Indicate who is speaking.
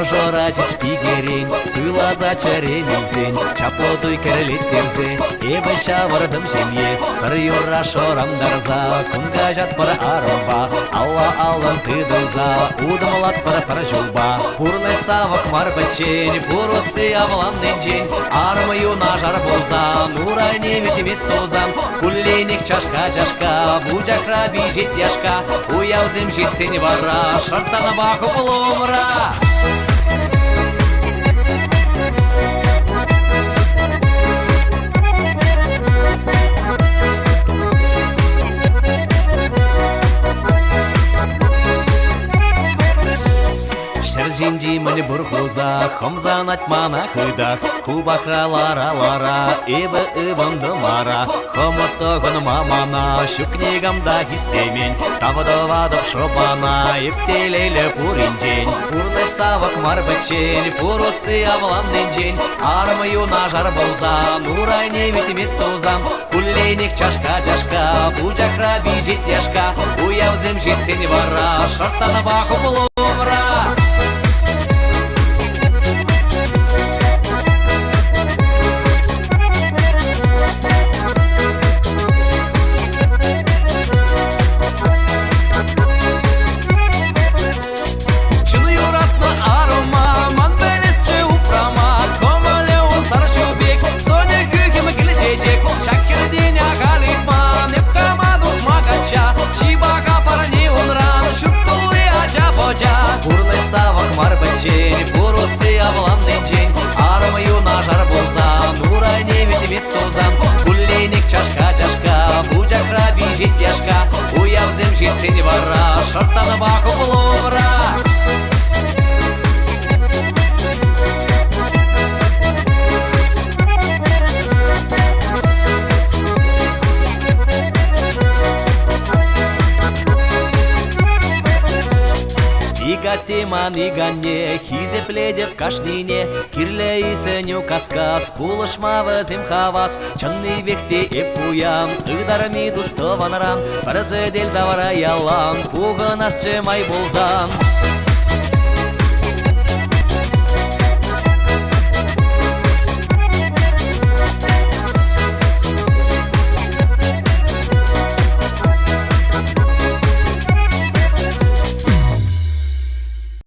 Speaker 1: Ожора жич пигерин, суйла за черенинзин, чаплотуй керлеттерзе, эбе шавырдым жемье, бір юра шорамдарза, кунга жат бір арымба, алла алын тыдынза, удымлат бір жолба. Пурлыш савық мар бічен, бурусы авландын жен, армы на жар болза, нурай немет емес тозан, куллейник чашка-чашка, бужакра бежит яшка, уяузем жетсен бара, шартана бақы бұлымра. Шәрженде мені бұр құза, қымзан атмана қыдақ, құбақра лара, ебі ұбынды мара, қымыттығын мамана, шүкнегамда хистемен, тавыдывадып шопана, ептелейлі пұринжен, пұрлыш савық мар бічен, пұрусы авландын жен, армы на жар болза, нурай немет емес тозан, куллейник чашка-чашка, бужакра бежит яшка, уяузем жетсен бара, шартана бақы бұлымра. Пурлыш савық мар бічен, бурусы авландын жен, армы на жар болза, нурай немет емес тозан, куллейник чашка-чашка, бужакра бежит яшка, уяузем жетсен бара, шартаны бақы бұлымра. Игатеман игане, хизепледев кашнине, кирле исеню каскас, пулышмавы земхавас, чынный векте эпуям, ыдарми дустованран, бірзі дел давара ялан, пуғынас чемай болзан.